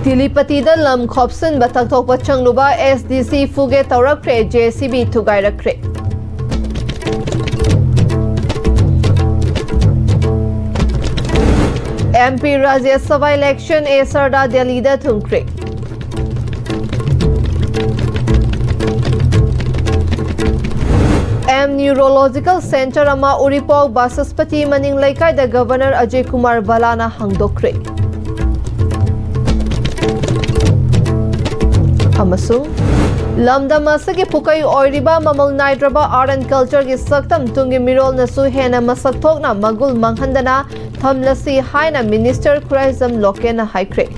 तिलीपतिदा lump खोपसन बथकथोक चंगलुबा SDC फुगे तौरक्रे JCB थुगाइरक्रे MP Rajya Sabha election एसरदा दिल्लीदा थुंक्रे M न्यूरोलॉजिकल सेंटर अमा उरिपोक बासस्पति मनिंग लेकाइदा गवर्नर अजय कुमार बालाना हंगदोक्रे लमदम असगे फुकई ओइरिबा ममल नाइद्रबा आर्ट एंड कल्चर की सक्तम तुंगी मिरोल नसु हेना मसक थोकना मगुल मंगहंदना थमलसी हाइना मिनिस्टर खुराइजम लोकेना हाइक्रे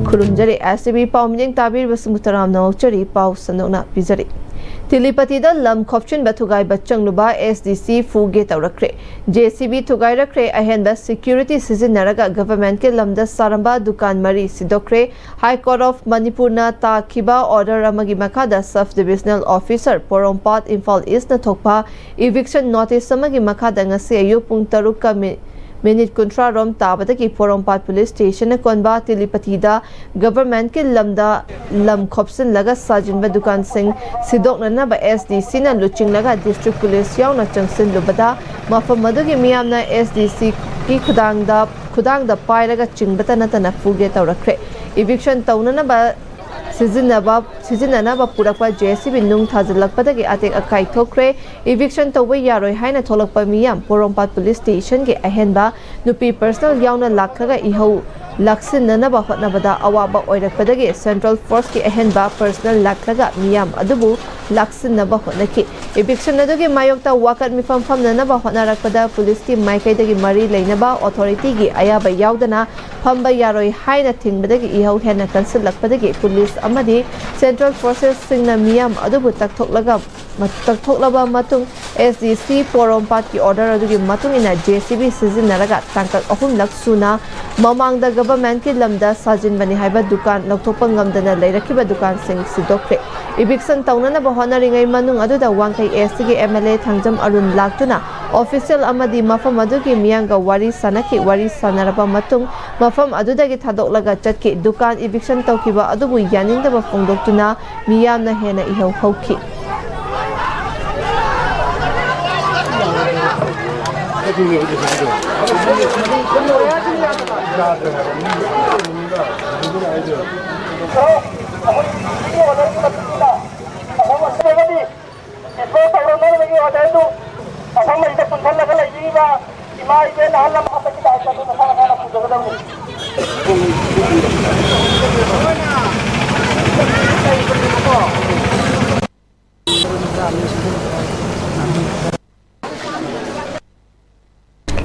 खुरुंजरी STV पाउमिंग ताबीर बसमुतराम नौचरी पाउ सनोना बिजरी तिलीपतिदा लम खोपचिन बथुगाई बचंगलुबा SDC फुगे तौरक्रे JCB थुगाइरक्रे अहेनबा सिक्योरिटी सिजिनरगा गवर्नमेंट के लमदा सारंबा दुकान मरी सिदोक्रे हाई कोर्ट ऑफ मणिपुरना ताखिबा ऑर्डर अमगी मखादा sub divisional officer Porompat Imphal East न थोकपा इविक्शन नोटिस अमगी मखादा ngasi ayu pung 3 ka minute कुंट्रा रोम ताबदगी पोरोंपाट पुलिस स्टेशन कोनबा तिलीपतिदा गवर्नमेंट के लमदा लम खोपसन लगा साजिनबा दुकान सिंह सिदोकननबा SDC ना लुचिंग लगा डिस्ट्रिक्ट पुलिस यावना चंगसिन लुबदा मफम मदुगी मियामना SDC की खुदांगदा पाइरगा चिंगबता नतना फुगे तौरक्रे इविक्शन तौननबा सिजिननबा पुरकपा JCB नुंग थाजलकपदगी अतेक अकाई थोक्रे इविक्शन तौबा यारोय हाइना थोलकपा मियाम पोरोंपाट पुलिस स्टेशन के अहेनबा नुपी पर्सनल यावना लाखगा इहौ लक्सिननबा होटनबदा अवाबा ओइरकपदगी सेंट्रल फोर्स की अहेनबा पर्सनल लाखगा मियाम अदुबु लक्सिननबा होटनकी इविक्शन अदुगी मायोक्ता वाकत मिफम फमननबा होटनारकपदा पुलिस की माइकैदगी मरी लेनबा अथॉरिटी की अयाबा यावदना फंबा यारोय हाइना थिंगबदगी इहौ हेना कंसिलकपदगी पुलिस अमदी सेंट्रल फोर्सेस सिंगना मियाम अदुबु तकथोकलबा मतुंग SDC पोरोंपाट की ऑर्डर अदुगी मतुंग इना JCB सिजिनरगा तांकक अहुमलक सुना ममांगदा गवर्नमेंट की लमदा साजिनबनी हाइबा दुकान लौथोकपा ngamdana लेरखिबा दुकान सिंग सिदोक्रे इविक्शन तौननबा होनरिङै मनुंग अदुदा वांकै SC के MLA थांगजम अरुण लाक्तुना ऑफिशियल अमदी मफम अदुगी मियांगा वारी सानरबा मतुंग मफम अदुदगी थादोकलगा चटकी दुकान इविक्शन तौखिबा अदुबु यानिंगदबा फोंदोक्तुना मियामना हेना इहौ हौखि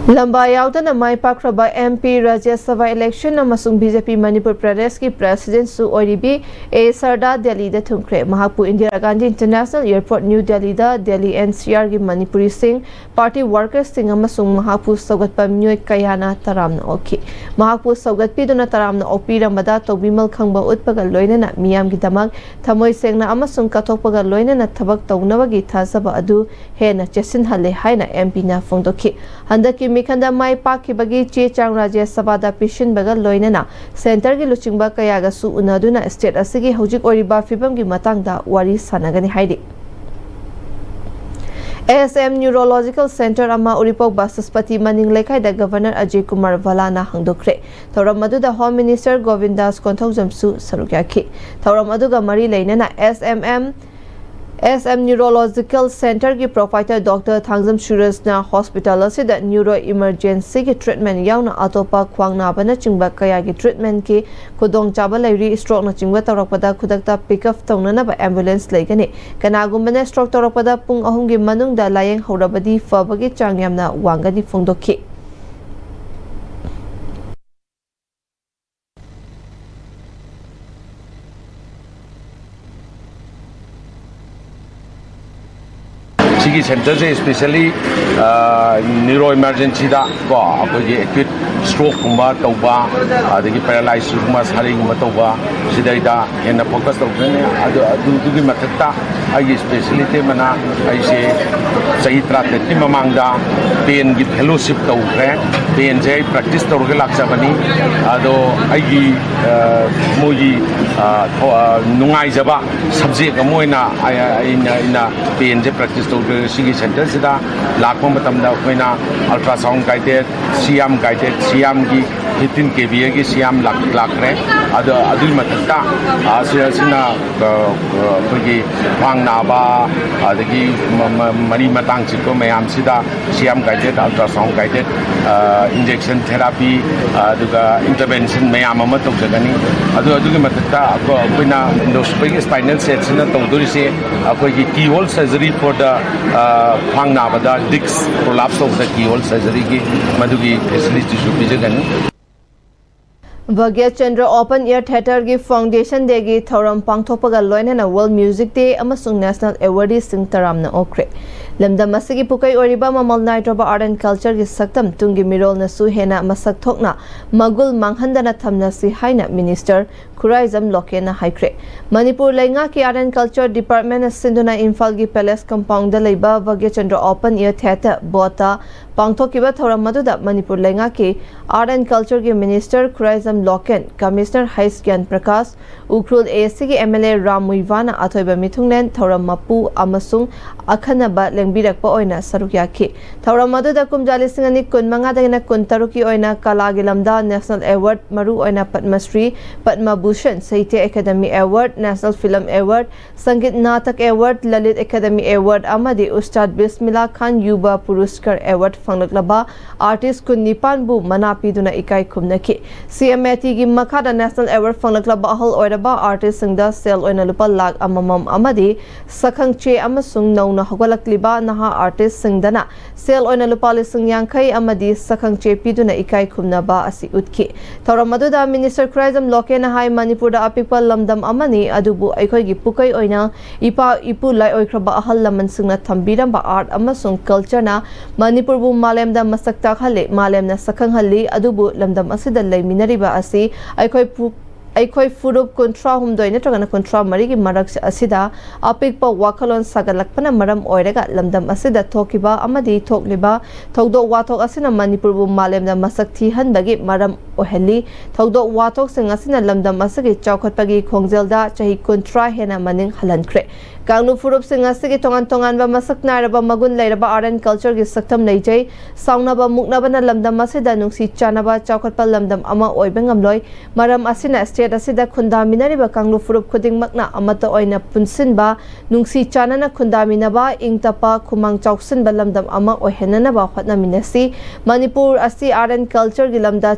लंबा यावदना माई पाख्रबा MP राज्य सभा इलेक्शन अमसुंग BJP मणिपुर प्रदेश की प्रेसिडेंट सु ओरिबी सरदा दिल्ली दा थुंख्रे महापु Indira Gandhi International Airport New Delhi दा दिल्ली NCR की मणिपुरी सिंह पार्टी वर्कर्स सिंह अमसुंग महापु सौगतपा म्योय कयाना तरामना ओखी महापु सौगतपीदुना तरामना ओपीरमदा तौबिमल खंगबा उतपगा लोइनना मियाम की दमक थमोय सेंगना अमसुंग कथोकपगा लोइनना थबक तौनबगी थाजबा अदु हेना चेसिन हले हाइना MP ना फोंदोखी हंदकी मिखंदा माई पाखिबगी चे चांग राज्य सभादा पिशिनबगा लोइनना सेंटर की लुचिंगबा कयागसु उनादुना स्टेट असगी हौजिक ओरिबा फिबम की मतंगदा वारी सानगनी हाइदि SM न्यूरोलॉजिकल सेंटर अमा उरिपोक बासस्पति मनिंग लेखाइदा गवर्नर अजय कुमार बालाना हंगदोक्रे थौरम अदुदा होम मिनिस्टर गोविंदास कोंथौजमसु सरुक्याखि थौरम अदुगा मरी लेनना SM न्यूरोलॉजिकल सेंटर की प्रोपाइटर डॉक्टर थांगजम सूरजना हॉस्पिटल असिदा न्यूरो इमरजेंसी की ट्रीटमेंट यावना अतोपा ख्वांग नाबना चिंगबा कया की ट्रीटमेंट की खुदोंग चाबा लैरी स्ट्रोक न चिंगबा तौरकपदा खुदकता पिकअप तौननबा एम्बुलेंस लेगने कनागुम्बने स्ट्रोक तौरकपदा पुंग अहुम की मनुंगदा लायेंग हौरबदी फबगी चांग यामना वांगनी फोंदोखि सिगी सेंटर से स्पेशली न्यूरो इमरजेंसी दा को अखोगी acute stroke kumba tauba adagi paralysis kumba sari kumba tauba sidaida hena focus tawne adu gi mathakta ai specialty mana ai se sahi trate ti mamangda pain gi fellowship tawre pain je practice tawge laksabani ado ai gi moji nungai jaba subject amoina ina pain je practice tawge sigi center sida lakpa matamda koina ultrasound guided siam guided siam gi 15 kVA gi siam lakre adu matakta asina kogi wang na ba adagi mari matang chiko mayam sida siam guided ultrasound guided injection therapy aduga intervention mayam ama tawjagani adu matakta koina endoscopic spinal set sina tawduri se kogi keyhole surgery for the wang na ba disc prolapse of the keyhole surgery gi madugi facility su bijagani Bhagya Chandra Open Air Theatre gi Foundation Day gi thoram pangthopaga loinena World Music Day amasung National Awardee sing taramna okre lamdam asigi pukai oriba mamal naitroba art and culture gi saktam tungi mirol na su hena masak thokna magul manghandana thamna si haina Minister Khuraizam Lokena haikre Manipur Lainga ki art and culture department sinduna Imphal gi Palace compound da leiba Bhagya Chandra Open Air Theatre bota pangthokiba thoram maduda Manipur Lainga ki art and culture gi Minister Khuraizam Loken Commissioner Hais Gyan Prakash Ukrul AC gi MLA Ramuivana athoiba mithungnen thoram mapu amasung akhanaba lengbirakpa oina saruk yakhi thoram maduda kumjali singani kunmanga dagina kuntaruki oina kala gi lamda National Award maru oina Padma Shri Padma Bhushan Sahitya Academy Award National Film Award Sangeet Natak Award Lalit Academy Award amadi Ustad Bismillah Khan Yuba Puruskar Award fanglaklaba artist kun nipan bu manapi duna ikai khumnaki CMAT gi makhada National Award fanglaklaba ahol oiraba artist singda sel oina lupa lakh amamam amadi sakhangche amasung nauna hogolakliba naha artist singdana sel oina lupa lising yangkai amadi sakhangche piduna ikai khumnaba asi utki thoramadu Minister Khuraizam Lokena hai Manipur da apikpa lamdam amani adubu aikhoi gi pukai oina ipu lai oikraba ahal laman singna thambiramba art amasung culture na Manipur bu malem da masak takhale malem na sakhang halli adubu lamdam asida leiminariba asi aikhoi furup kontra humdoi natragana kontra marigi marak asida apikpa wakalon sagalakpana maram oiraga lamdam asida thokiba amadi thokliba thogdo wathok asina Manipur bu malem da masak thihanbagi maram ohelli thogdo wathok sing asina lamdam asagi chawkhatpagi khongjelda chahi kontra hena maning halankre Kanglu furup sing asigi tongan ba masak nairaba magun leiraba art and culture gi saktam leijai saunaba muknaba na lamdam asida nungsi chanaba chawkhatpa lamdam ama oibengamloi maram asina state asida khundaminariba kanglu furup khudingmakna amata oina punsinba nungsi chanana khundaminaba ingtapa khumang chawksinba lamdam ama ohenanaba hotnaminasi Manipur asi art and culture gi lamda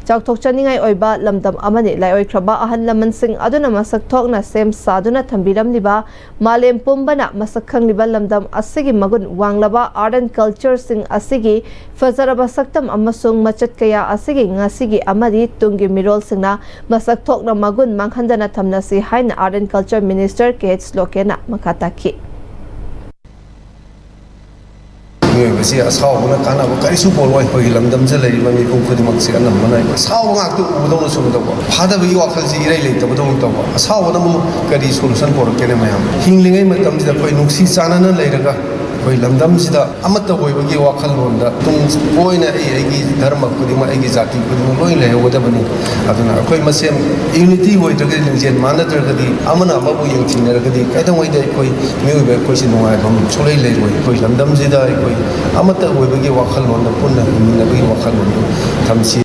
chawkthokchaningai oiba lamdam amani lai oikraba ahan laman sing aduna masak thokna sem saduna thambira liba malem pumbana masakhang liba lamdam asigi magun wanglaba art and culture sing asigi fazaraba saktam amasung machat kaya asigi ngasigi amadi tungi mirol singna masak thokna magun manghandana thamna si haina art and culture Minister KH Lokena makataki Besi asal mana kana bukan isu boloi bagi lamdam je lagi mami pun kau dimaksud kan mana asal orang tu udang tu semua tahu pada bagi wakil si irai lagi tahu tahu asal orang mu kari solution korang kena mayam hinglingai macam je kau nuksi sana nan lagi raga kau lamdam je dah amat tahu bagi wakil ronda tung kau na egi dharma kau dimak egi jati kau dimak loi lagi ada bani aduna kau masih unity kau itu kerja jenjang mana terjadi amana apa pun yang tinggal kerja kadang kau itu kau miu kau si nungai kau soleh lagi kau lamdam je dah kau amata oibagi wakhal londa punna minabagi wakhal londa thamsi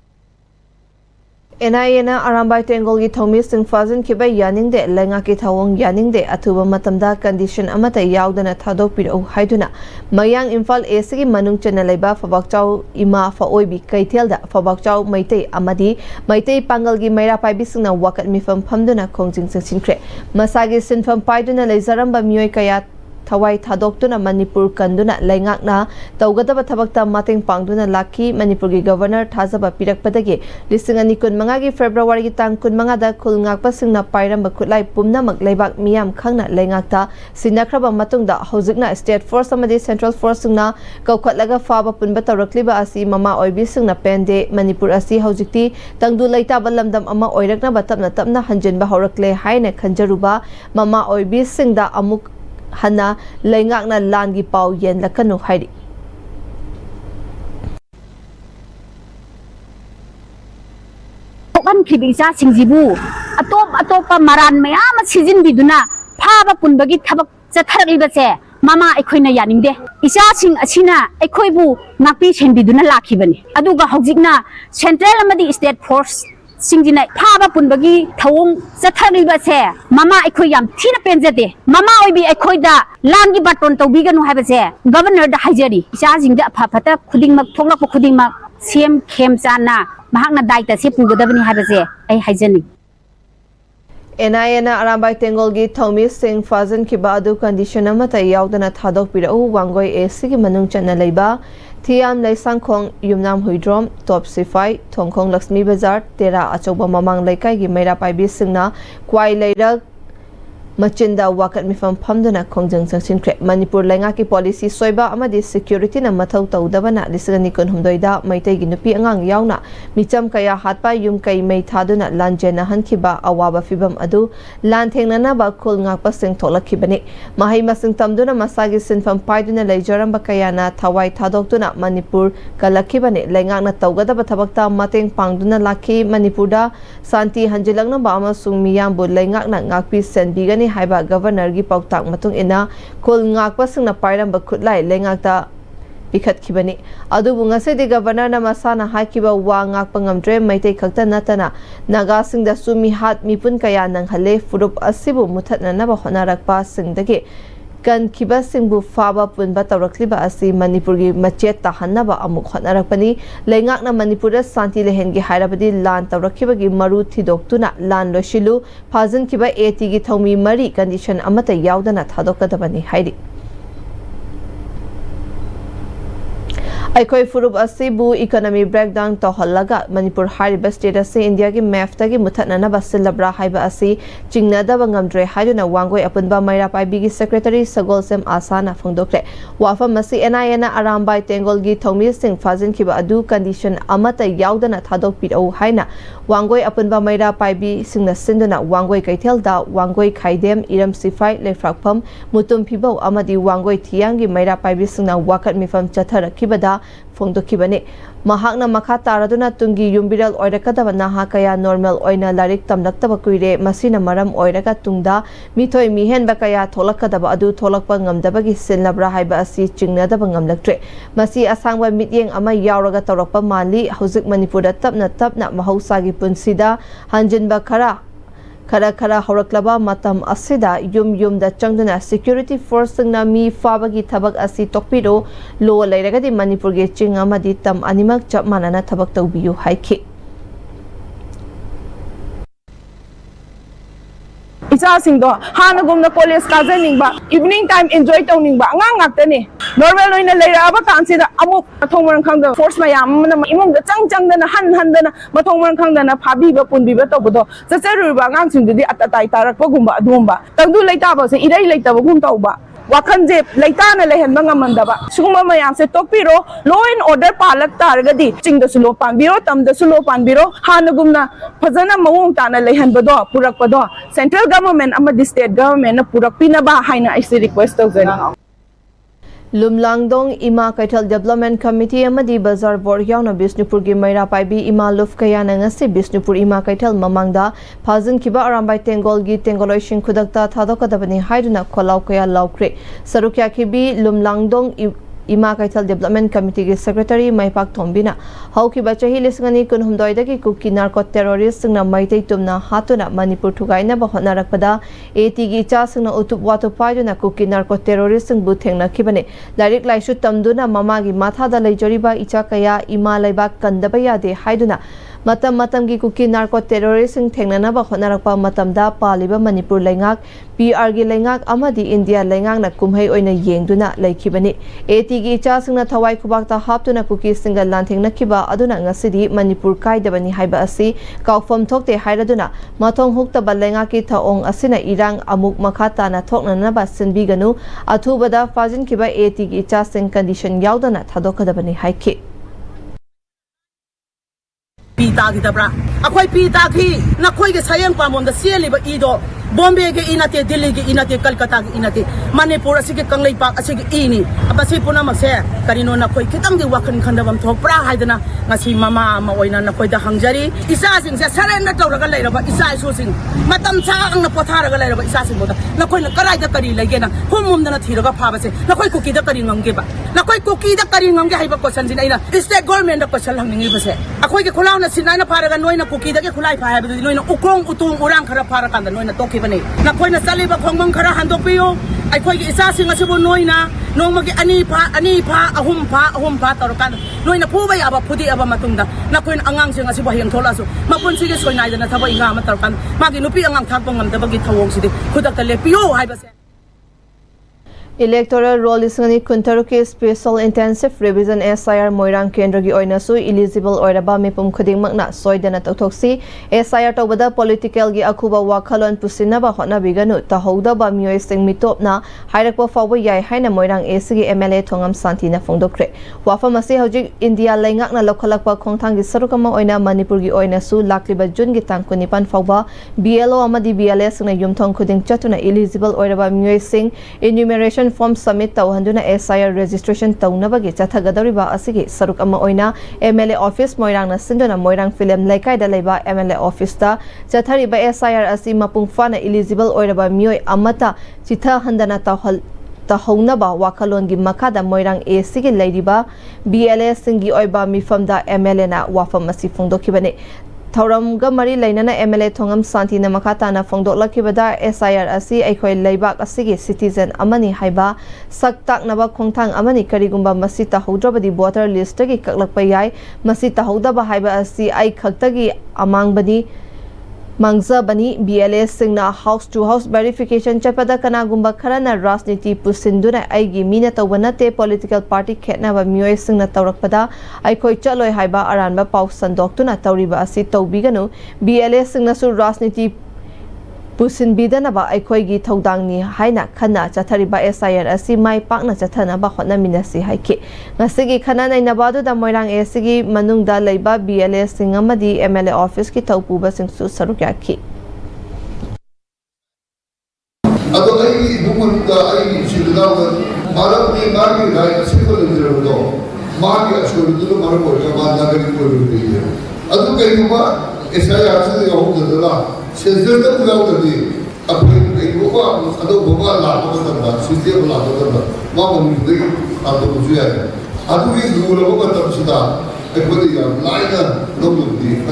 NIA na Arambai Tengol gi thomi sing fazin kiba yaning de lenga ki thawong yaning de athuba matamda condition amata yaudana thado piro haiduna mayang Imphal AC gi manung chena leiba fabakchau ima fa oibi kaithelda fabakchau maitei amadi maitei pangal gi maira paibi singna wakat mifam phamduna khongjing singkre masagi sinfam paiduna leizaramba mioi kaya thawai thadokuna Manipur kanduna leingakna tawgadaba thabakta mateng pangduna lakhi Manipur gi governor thazaba pirakpadagi lisingani kunmanga gi February gi tang kunmanga da khulngakpa singna pairamba khutlai pumnamak leibak miyam khangna leingakta sinakraba matungda hojikna state force amadi central force singna kaukhatlaga faba punba tawrakliba asi mama oibi singna pende Manipur asi hojikti tangdu leitaba lamdam ama oirakna batapna tapna hanjinba horakle haina khanjaruba mama oibi singda amuk hana leingakna langi pau yen lakanu hairi kan khibisa singjibu atop maran mayam season biduna phaba punbagi thabak chatharliba che mama ekhoina yaningde isa sing asina ekhoibu nakpi chenbiduna lakhibani aduga hojikna central amadi state force singjina phaba punbagi thawong chatharliba che mama ekhoi yam thina penjate mama oibi ekhoida langi baton tawbiganu haibase governor da hajari isa jingda phapata khudingmak thonglak khudingmak cm khemchana mahakna daita se pugadabani haibase ai hajani NIA Arambai Tengolgi Thomi Singh Fazan Kibadu condition amata yaudana thadok pirau wangoi AC gi manung chana leiba Thiam Laisangkhong Yumnam Huidrom Top Sifai Thongkhong Lakshmi Bazar Tera Achoba Mamang Laikai gi Meira Paibi Singna Kwai Leirak Machinda wakat mifam phamduna khongjang changsinkre Manipur lenga ki policy soiba amadi security na mathau tawdabana lisagani kon humdoida maitai gi nupi angang yauna micham kaya hatpa yum kai mai thaduna lanjena hankiba awaba fibam adu lan thengnana ba khul ngakpa sing tholakhibani mahai masing tamduna masagi sinfam paiduna leijaramba kayana thawai thadoktuna Manipur kalakhibani lenga na tawgadaba thabakta mateng pangduna lakhi Manipurda santi hanjilangna ba amasung miyambu lenga na ngakpi senbigani haiba governor gi pautak matung ina kul ngakpa singna pairamba khutlai lengakta pikhat khibani adubu ngase de governor na masana hakiba wa ngakpa ngamdre maitai khakta natana naga singda sumi hat mipun kaya nang hale furup asibu muthatna na ba honarakpa singdagi kan kiba singbu faba punba tawrakliba asi Manipur gi machet tahannaba amuk honarakpani leingakna Manipur da santi lehen gi hairabadi lan tawrakhiba gi maru thidoktuna lan loshilu phazin kiba AT gi thomi mari condition amata yaudana thadokadabani hairi Aikoi furup asibu economy breakdown tohallaga Manipur hariba state ase India gi map tagi muthatnana basilabra haiba asi chingnadaba ngamdre haiduna wangoi apunba maira paibi gi secretary Sagolsem Asana phongdokre wafam masi NIA na Arambai Tengol gi Thomi Singh Fazin kiba adu condition amata yaudana thadok pirau haina wangoi apunba maira paibi singna sinduna wangoi kaithelda wangoi khaidem iram sifai lefrakpham mutum phibau amadi wangoi thiangi maira paibi singna wakat mifam chathara kibada phongdokibani mahakna makha taraduna tungi yumbiral oirakadaba naha kaya normal oina larik tamlaktaba kuire masina maram oiraka tungda mithoi mihenba kaya tholakadaba adu tholakpa ngamdabagi silnabra haiba asi chingnadaba ngamlaktre masi asangba mityeng ama yauraga tawrakpa mali hojik Manipurda tapna mahausagi punsida hanjinba khara horaklaba matam asida yumda changduna security force na mi fabagi thabak asi tokpiro lo lairagadi Manipur ge chinga madi tam animak chap manana thabak tawbiyu haiki Isa singdo hana gumna college kajaningba evening time enjoy tawningba angang ngaktani normal oina leira aba kansida amuk mathongmang khangda force mayam na imong da changdana handana mathongmang khangdana phabi ba punbi ba tawbodo chacharuba angang singdudi atatai tarakpa gumba adumba tangdu leita ba se irai leita ba gum tawba wakanje leitana lehenba ngamandaba suguma mayam se tokpiro law and order palak targadi chingda sulo panbiro tamda sulo panbiro hanagumna phajana mawong tana lehenbado purakpado central government amadi state government na purakpina ba haina isi request tawjani Lumlangdong Ima Kaital Development Committee amadi Bazar Board yauna Bisnupur gi Maira Paibi Ima Luf kaya na ngasi Bisnupur Ima Kaital mamangda phazin kiba Arambai Tengol gi Tengoloi sing khudakta thadokadabani haiduna kholau kaya laukre sarukya kibi Lumlangdong Ima Kaital Development Committee gi Secretary Maipak Thombina hauki bachahi lisngani kunhumdoi dagi kuki narco terrorist na maitai tumna hatuna Manipur thugaina ba honarakpada AT gi cha singna utup watu paiduna kuki narco terrorist bu thengna kibane direct laisu tamduna mama gi matha da leijoriba icha kaya ima laiba kandaba yade haiduna matam kuki narco terrorist sing thengnanaba hotnarakpa matamda paliba Manipur lengak PR gi lengak amadi India lengak na kumhei oina yengduna laikhibani AT gi cha singna thawai khubakta haptuna kuki singa lanthengna kiba aduna ngasidi Manipur kaidabani haiba asi kaufam thokte hairaduna mathong huktaba lengak ki thaong asina irang amuk makhata na thoknanaba sinbiganu athubada fajin kiba AT gi cha sing condition yaudana thadokadabani haiki pita kita pra akhoi pita khi na khoi ge sayang pamon da siali ba ido Bombay ge inate Delhi ge inate Kolkata ge inate Manipur asige kanglei pak asige ini apa si puna makse karino na khoi kitang di wakan khandabam thok pra haidana ngasi mama ma oina na khoi da hangjari isa sing se surrender tawraga leiraba isa isu sing matam cha ang na potharaga leiraba isa sing boda na khoi na karai da kari legena humum da na thiraga phaba se na khoi kuki da kari ngamge ba na khoi kuki da kari ngamge haiba question sin aina state government da question langningi ba se akhoi ge khulaw na sinai na pharaga noina kuki da ge khulai pha haiba noina ukrong utung urang khara phara kan da noina toki bane na khoi na saliba khongmang khara handok piyo ai khoi ge isa sing asibo noina nongmagi ani pha ahum pha torokan noina phuba ya ba phudi aba matungda na khoi angang sing asibo hiang thola su mapun sige soinai da na thaba inga ma torokan magi nupi angang thak pangam da bagi thawong sidi khudak ta le piyo haiba se Electoral roll isngani kuntaruki special intensive revision SIR Moirang Kendra gi oina su eligible oiraba mipum khuding makna soidana toktoksi SIR tobada political gi akhuba wakhalon pusinaba hotna biganu tahouda ba mioi sing mitopna hairakpa fawa yai haina Moirang SG MLA thongam santina fongdokre wafam ase hojik India laingak na lokhalakpa khongthang gi sarukama oina Manipur gi oina su lakliba June gi tangkuni pan fawa BLO amadi BLS na yumthong khuding chatuna eligible oiraba mioi sing enumeration form submit tawhanduna SIR registration tawnabagi chathagadariba asigi saruk ama oina MLA office Moirang na sinduna Moirang film laikai da leiba MLA office ta chathariba SIR asi mapung fana eligible oiraba mioi amata chitha handana tahounaba wakhalon gi makada Moirang AC gi leiriba BLA singi oiba mifamda MLA na wafam asi fongdokibane Thauramga mari lainana MLA thongam santina makhatana fongdoklakibada SIR asi aikhoi leibak asigi citizen amani haiba saktak naba khongthang amani karigumba masi tahodrabadi voter list gi kaklakpa yai masi tahodaba haiba asi ai khaktagi amangbani Mangzabani BLA singna house to house verification chapada kanagumba kharana rajniti pusinduna aigi mina tawbanate political party khetnaba mioi singna tawrakpada aikhoi chaloi haiba aranba pau sandoktuna tawriba asi tawbiganu BLA singna su rajniti pusin bidanaba aikhoi gi thodangni haina khana chathariba SIR asi mai pakna chathanaba hotna minasi haiki ngasigi khana nainabadu da Moirang SG manungda leiba BLA singamadi MLA office ki thaupuba singsu sarukyaki ado ai bumurda ai siddawa maram ni magi rai simple indirado magi ashurudu maram orga bandagari korudiye ado kaiyuma SIR asi yahudala Sensor tu pulau tadi, apa yang buka, ada buka lah, apa tanda, sistem lah, apa tanda, mau mengikuti atau tujuan, atau ini dulu buka tapi sudah, ekspedisi lainnya, nombor di,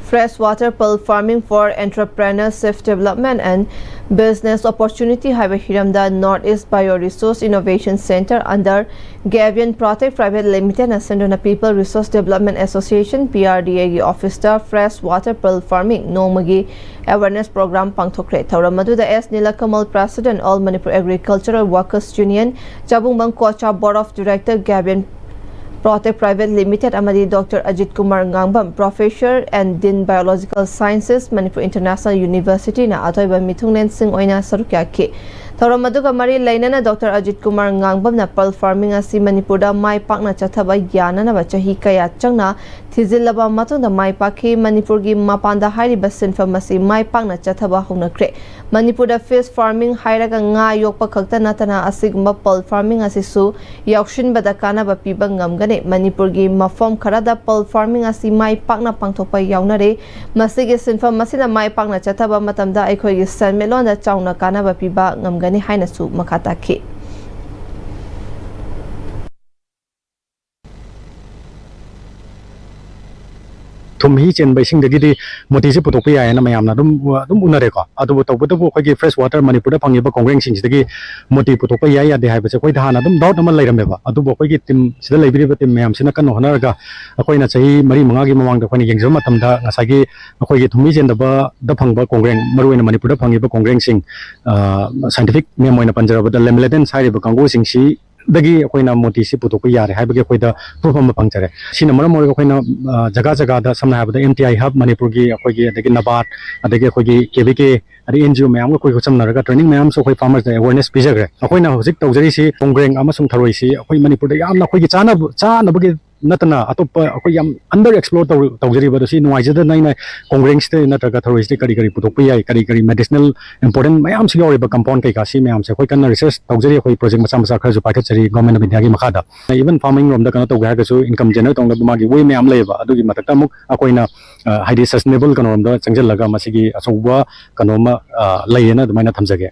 Freshwater pearl farming for entrepreneurship development and business opportunity haiba hiramda Noon-Istv Bioresource Innovation Center under Gavian Protect Private Limited and Sendona People Resource Development Association PRDA gi officer freshwater pearl farming nomagi awareness program pangthokre thauramadu da S Nilakamal President All Manipur Agricultural Workers Union Chabungbang Kocha Board of Director Gavian Protect Private Limited amadi Dr. Ajit Kumar Ngangbam Professor and Dean Biological Sciences Manipur International University na atoiba mithungnen sing oina sarukyaki Thauramadu mari lainana Dr. Ajit Kumar Ngangbam na pearl farming asi Manipurda mai pakna chathaba yana na bachahi kaya changna thizilaba matungda mai pakhi Manipur gi mapanda hariba sinfam asi mai pakna chathaba hunakre Manipurda fish farming hairaga nga yokpa khakta natana asigumba pearl farming asi su yakshin badakana ba piba ngamgane Manipur gi mafam kharada pearl farming asi mai pakna pangthokpa yaunare masigi sinfam masina mai pakna chathaba matamda aikhoi gi sanmelon da chauna kana ba piba ngamgane haina su makataki थुम he chain bashing दगी मोती से पुथोक याय ना ma'am अदुम उनरे को अदुबो तौबदबो अखोगी fresh water Manipur दा फंगिबा कांग्रेंग सिंग सिदगी मोती पुथोक याय यादे हाइबसे अखोई धाना अदुम डाउट अमा लैरमेबा अदुबो अखोगी टीम सिदा लैबिरिबा टीम मैम सिना कन होनरगा अखोइना चही मरी मंगागी ममांग दा अखोइना यंगजम मतमदा ngसागी अखोगी थुमी जेंदबा दा फंगबा कांग्रेंग मरुइना मणिपुर दा फंगिबा कांग्रेंग सिंग साइंटिफिक मेम होइना पंजरबदा लेमलेदन साइरिबा कांगो सिंग सी दगी अखोइना मोती से पुथोक यारे हाइबगे अखोइदा प्रूफ अमा पंगजरे सिना मरम मोर अखोइना जगह जगह दा समना हाबदा एमटीआई हब मणिपुर की अखोगी अदगी नबार्ड अदगी अखोगी केवीके अदगी एनजीओ मैम को कोई समनरगा ट्रेनिंग मैम सो अखोई फार्मर्स दा अवेयरनेस पिजगरे अखोइना हजिक तौजरी सी कांग्रेंग अमसुंग थरोइसी अखोई मणिपुर दा यामना अखोगी चानबगे नतना अतोप अखोई याम अंडर एक्सप्लोर तौजरी बदसी नुआइजदा नाइना कांग्रेंग स्टे नत्रगा थरोइसी करी करी पुथोक याय करी मेडिसिनल इंपोर्टेंट मैम सी योरिबा कंपाउंड कई कासी मैम से अखोई कन्ना रिसर्च तौजरी अखोई प्रोजेक्ट मचा मचा खरजु पाइखतजरी गवर्नमेंट विद्या की मखादा इवन फार्मिंग रोम दा कनो तौगा गसु इनकम जनरेट तौंग मागी वे मैम लेबा अदुगी मतकता मुक अखोइना हाइडी सस्टेनेबल कनो रोम दा चंगजल लगा मसिगी असौबा कनोमा लैयना दुमाइना थमजगे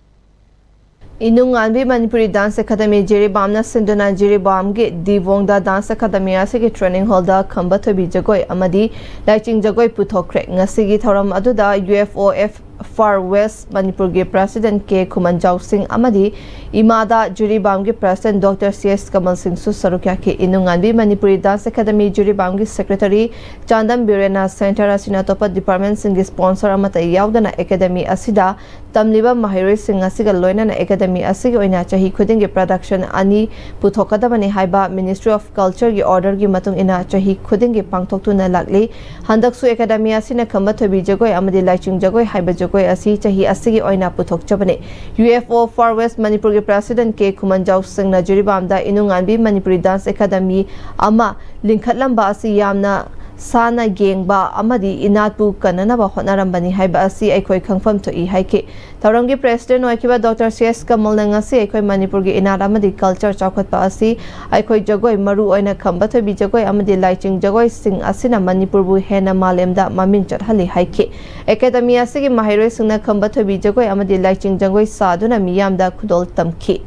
इनुंगानबी मणिपुरी डांस अकादमी जिरीबामना सिंधुना जिरीबाम के दिवोंगदा डांस अकादमी आसिगे ट्रेनिंग हॉल दा खंबा थोबी जगोय अमदी लाइचिंग जगोय पुथोक्रे ngasiगी थौरम अदुदा UFOF फार वेस्ट मणिपुर के प्रेसिडेंट के खुमनजाव सिंह अमदी इमादा जिरीबाम के president doctor CS Kamal Singh सु सरुक्या के इनुंगानबी मणिपुरी डांस अकादमी जिरीबाम के सेक्रेटरी चांदम बिरेना सेंटर असिना तोप डिपार्टमेंट सिंह स्पॉन्सर अमता यावदना अकादमी असिदा तमलिबा माहिरोय सिंह असिगा लोइना अकादमी असिगे ओइना चाही खुदिंग के प्रोडक्शन अनि पुथोकदबने हाइबा मिनिस्ट्री ऑफ कल्चर की ऑर्डर की मतुंग इना चाही खुदिंग के पांगथोक्तुना लागली हंदकसु अकादमी असिना खंबा थोबी जगोय अमदी लाइचिंग जगोय हाइबा जगोय असी चाही असिगे ओइना पुथोकचबने UFO फॉर वेस्ट मणिपुर के प्रेसिडेंट के खुमनजाव सिंह ना जिरीबामदा इनुंगानबी मणिपुरी डांस अकादमी अमा लिंखतलंबा असी यामना साना येंगबा अमदी इनातु कननबा होनारंबनी हाइबा असी अखोई खंगफम थोई हाइके थौरंगी प्रेसिडेंट ओइकिबा डॉक्टर CS कमल नंगसी अखोई मणिपुर के इनात अमदी कल्चर चौखतपा असी अखोई जगोय मरु ओइना खंबा थोबी जगोय अमदी लाइचिंग जगोय सिंह असिना मणिपुर बु हेना मालेमदा ममिंग चटहली हाइके अकादमी असिगे माहिरोय सिंहना खंबा थोबी जगोय अमदी लाइचिंग जगोय सादुना मियामदा खुदोल तमखी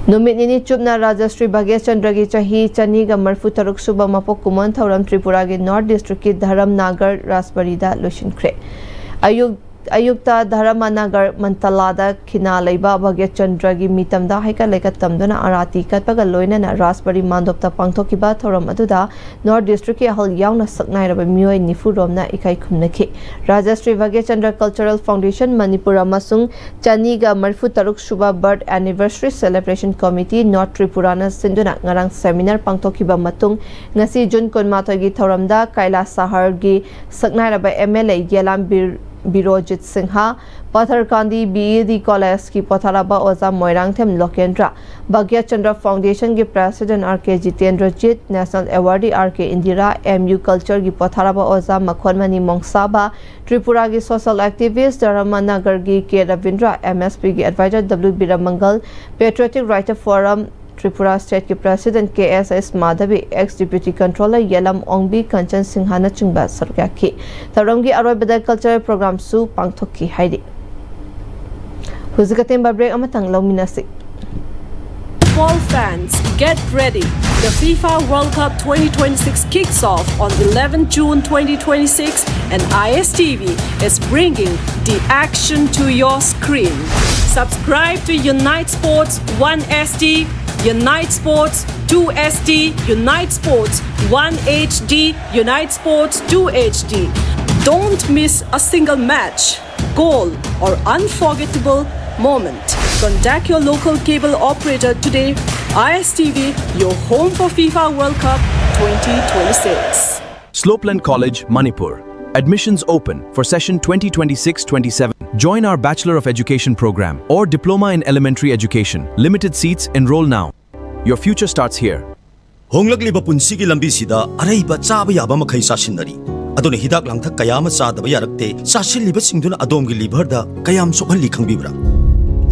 नुमितनी चुपना राजश्री भाग्य चंद्र की चाही चनीगा मरफु तरुक सुबह मपोक कुमन थौरम त्रिपुरा के नॉर्थ डिस्ट्रिक्ट की धरम नागर राजबरीदा लोशिनख्रे अयुक्ता धरम नगर मंतलादा खिना लेबा भाग्य चंद्र की मीतमदा हैका लेका तमदुना आराती कतपगा लोइना राजबरी मांदोपता पांगथोकिबा थौरम अदुदा नॉर्थ डिस्ट्रिक्ट के हल यावना सकनाइरबा मियोय निफु रोमना इकाई खुमनखि राजश्री भाग्य चंद्र कल्चरल फाउंडेशन मणिपुर अमसुंग चनीगा मरफु तरुक सुबह birth anniversary celebration committee north त्रिपुराना सिंधुना ngarang सेमिनार पांगथोकिबा मतुंग ngasi June 19 gi थौरमदा कैलाश सहर की सकनाइरबा MLA येलाम बिरोजित सिंहा पथरकांदी BED कॉलेज की पोथाराबा ओजा मोइरांगथेम लोकेंद्रा भाग्य चंद्र फाउंडेशन के president RK Jitendrajit national awardee RK Indira MU culture की पोथाराबा ओजा मखोनमनी मोंगसाबा त्रिपुरा की सोशल एक्टिविस्ट धर्मनगर की के रविंद्र MSP की advisor W Birmangal patriotic writer forum Tripura state के president KSS Madhavi ex deputy controller येलम ओंगबी कंचन सिंहाना चिंबा सरक्याखी थौरंगी अरोबदा कल्चरल प्रोग्राम सु पांगथोकी हाइदि हुजिकतेम ब्रेक अमतंग लौमिनासी Football fans, get ready. The FIFA World Cup 2026 kicks off on 11 June 2026 and ISTV is bringing the action to your screen. Subscribe to Unite Sports 1SD, Unite Sports 2SD, Unite Sports 1HD, Unite Sports 2HD. Don't miss a single match, goal or unforgettable moment. Contact your local cable operator today. ISTV, your home for FIFA World Cup 2026. Slopeland College, Manipur. Admissions open for session 2026-27. Join our Bachelor of Education program or Diploma in Elementary Education. Limited seats, enroll now. Your future starts here. Honglakliba punsigi lambi sida araiba chaba yaba makhai sasinari. Adone hidak langthak kayama chadaba yarakte sasilliba singduna adomgi liver da kayam sokhalli khangbibra.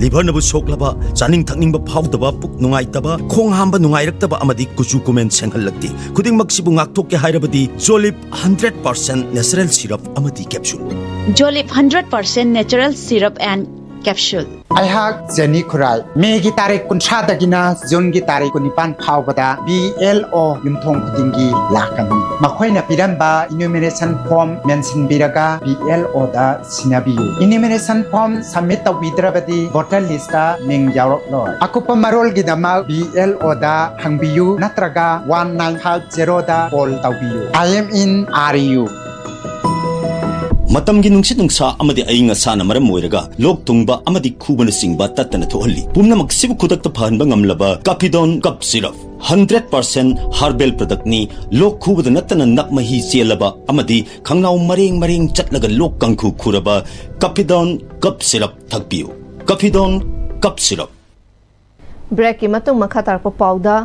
Liver nabu soklaba chaning thakningba phawdaba puk nungaitaba khong hamba nungairakaba amadi kuchu kumen senghallakti. Khuding maksibu ngakthok ke hairabadi Jolip 100% natural syrup amadi capsule. Jolip 100% natural syrup and capsule ꯑꯩꯍꯥꯛ Jenny Khurai ꯃꯦꯒꯤ ꯇꯥꯔꯤꯛ 30ꯗꯒꯤꯅ ꯖꯨꯟꯒꯤ ꯇꯥꯔꯤꯛ 19 ꯐꯥꯎꯕꯗ BLO ꯌꯨꯝꯊꯣꯡ ꯈꯨꯗꯤꯡꯒꯤ ꯂꯥꯛꯀꯅꯤ ꯃꯈꯣꯏꯅ ꯄꯤꯔꯝꯕ ꯏꯅꯨꯃꯦꯔꯦꯁꯟ ꯐꯣꯔꯝ ꯃꯦꯟꯁꯤꯟꯕꯤꯔꯒ BLOꯗ ꯁꯤꯟꯅꯕꯤꯌꯨ ꯏꯅꯨꯃꯦꯔꯦꯁꯟ ꯐꯣꯔꯝ ꯁꯕꯃꯤꯠ ꯇꯧꯕꯤꯗ꯭ꯔꯕꯗꯤ ꯚꯣꯇꯔ ꯂꯤꯁꯇ ꯃꯤꯡ ꯌꯥꯎꯔꯛꯂꯣꯏ ꯑꯀꯨꯞꯄ ꯃꯔꯣꯜꯒꯤꯗꯃꯛ BLOꯗ ꯍꯪꯕꯤꯌꯨ ꯅꯠꯇ꯭ꯔꯒ 1950ꯗ ꯀꯣꯜ ꯇꯧꯕꯤꯌꯨ I am in RU ꯃꯇꯝꯒꯤ ꯅꯨꯡꯁꯤꯠ ꯅꯨꯡꯁꯥ ꯑꯃꯗꯤ ꯑꯏꯪ ꯑꯁꯥꯅ ꯃꯔꯝ ꯑꯣꯏꯔꯒ ꯂꯣꯛ ꯊꯨꯡꯕ ꯑꯃꯗꯤ ꯈꯨꯕꯅꯆꯤꯡꯕ ꯇꯠꯇꯅ ꯊꯣꯛꯍꯜꯂꯤ ꯄꯨꯝꯅꯃꯛ ꯁꯤꯕꯨ ꯈꯨꯗꯛꯇ ꯐꯍꯟꯕ ꯉꯝꯂꯕ ꯀꯥꯐꯤꯗꯣꯟ ꯀꯞ ꯁꯤꯔꯞ 100% ꯍꯥꯔꯕꯦꯜ ꯄ꯭ꯔꯗꯛꯅꯤ ꯂꯣꯛ ꯈꯨꯕꯗ ꯅꯠꯇꯅ ꯅꯞ ꯃꯍꯤ ꯆꯦꯜꯂꯕ ꯑꯃꯗꯤ ꯈꯪꯅꯥꯎ ꯃꯔꯦꯡ ꯆꯠꯂꯒ ꯂꯣꯛ ꯀꯪꯈꯨ ꯈꯨꯔꯕ ꯀꯥꯐꯤꯗꯣꯟ ꯀꯞ ꯁꯤꯔꯞ ꯊꯛꯄꯤꯌꯨ ꯀꯥꯐꯤꯗꯣꯟ ꯀꯞ ꯁꯤꯔꯞ ब्रेक की मखा तारप पाउदा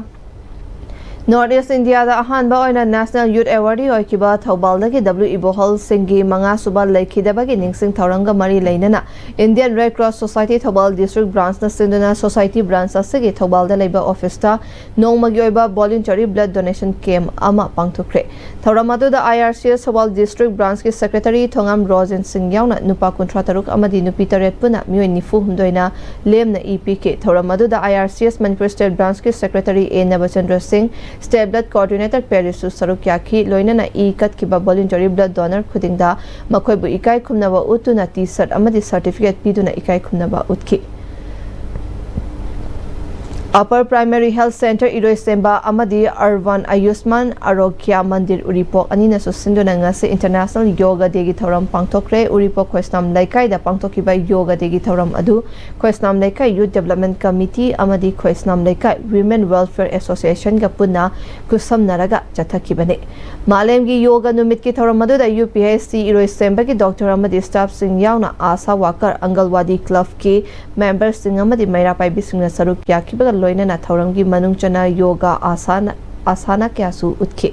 Noon-Ist India अहानबा ओइना नेशनल यूथ अवार्डी ओइकिबा थौबालदगी W इबोहल सिंगी मंगा सुबा लेखिदबगी निंगसिंग थौरंगा मरी लेनना Indian Red Cross Society Thoubal district branch न सिंदुना सोसाइटी ब्रांच असगी थौबालदा लेबा ऑफिसता नोंगमगी ओइबा वॉलंटरी ब्लड डोनेशन कैंप अमा पांगथुखरे थौरमादुदा IRCS थौबाल डिस्ट्रिक्ट ब्रांच की सेक्रेटरी थोंगम रोजन सिंह यावना नुपा 53 अमदी नुपी 3 पुना मियोय निफु हुंदोइना लेमना EPK थौरमादुदा IRCS मनपुर स्टेट ब्रांच की secretary A Nabachandra Singh state blood coordinator पेरिसु सरुक याखी लोइनना ई कट की वॉलंटरी ब्लड डोनर खुदिंगदा मखोयबु इकाई खुमनबा उतुना टी-शर्ट अमदी सर्टिफिकेट पीदुना इकाई खुमनबा उतकी अपर प्राइमरी हेल्थ सेंटर इरोइसेंबा अमदी अर्वन आयुष्मान आरोग्य मंदिर उरिपोक अनिना सुसिंदुना ngasi इंटरनेशनल योगा डे की थौरम पांगथोक्रे उरिपोक खोइसनाम लाइकाइदा पांगथोकिबा योगा डे की थौरम अदु Khoisnam Leikai youth development committee अमदी Khoisnam Leikai women welfare association का पुन्ना कुसमनरगा चथकिबने मालेमगी योगा नुमित की थौरम अदुदा UPSC इरोइसेंबा की डॉक्टर अमदी स्टाफ सिंह यावना आशा वर्कर अंगलवादी क्लब के मेंबर सिंह अमदी मैरा पाइबी सिंह सरुक याखिबा लोइनना थौरंगी मनुंगचना योगा आसाना क्यासु उत्खे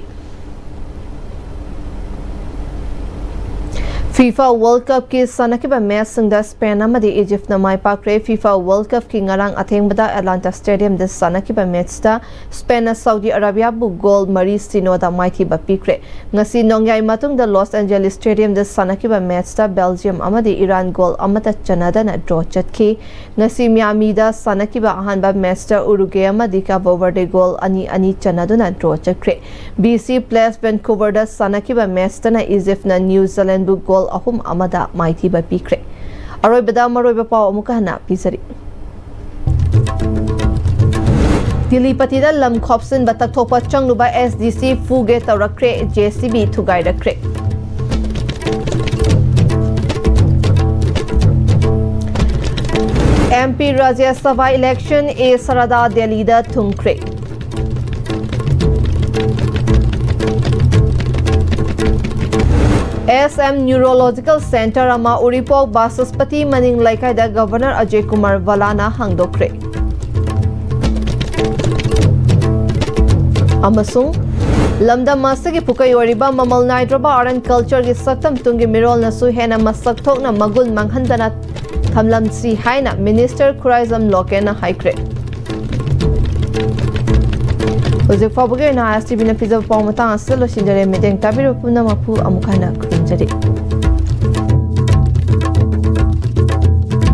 FIFA World Cup की सनकिबा मैच सिंगदा स्पेन अमदी इजिप्ट न माइ पाक्रे FIFA World Cup की ngarang अथेंगबदा एटलांटा स्टेडियम द सनकिबा मैचता स्पेन सऊदी अरेबिया बु गोल मरी सिनोदा माइथी बपीक्रे ngasi नोंगयाई मतुंग द लॉस एंजेलिस स्टेडियम द सनकिबा मैचता बेल्जियम अमदी ईरान गोल अमता चनादना ड्रॉ चतखी ngasi मियामी द सनकिबा अहानबा मैचता उरुगे अमदी काबो वर्डे गोल अनि अनि चनादना ड्रॉ चक्रे BC Place Vancouver the सनकिबा मैचतना Egypt न न्यूजीलैंड बु गोल अहुम अमदा माइथी बपीक्रे अरोइबदा मरोइबा पाव अमुकहना पिसरी दिलीपतिदा लम खोपसिन बतकथोपा चंगनुबा SDC फुगे तौरक्रे JCB थुगाइरक्रे MP Rajya Sabha election ए सरदा दिल्लीदा थुंक्रे SM न्यूरोलॉजिकल सेंटर अमा उरिपोक बासस्पति मनिंग लाइकाइदा गवर्नर अजय कुमार वलाना हांगदोक्रे अमसुंग लमदा मासगी पुकयोरिबा ममल नाइड्रबा आर्ट कल्चर की सक्तम तुंगी मिरोल नसु हेना मसक थोकना मगुल मंगहंदना थमलमसी हाइना मिनिस्टर खुराइजम लोकेना हाइक्रे Uzik Fabuge na ISTV na pizza pa matang asilo si Jere Medeng Tabiru Puna Mapu Amukana Kunjari.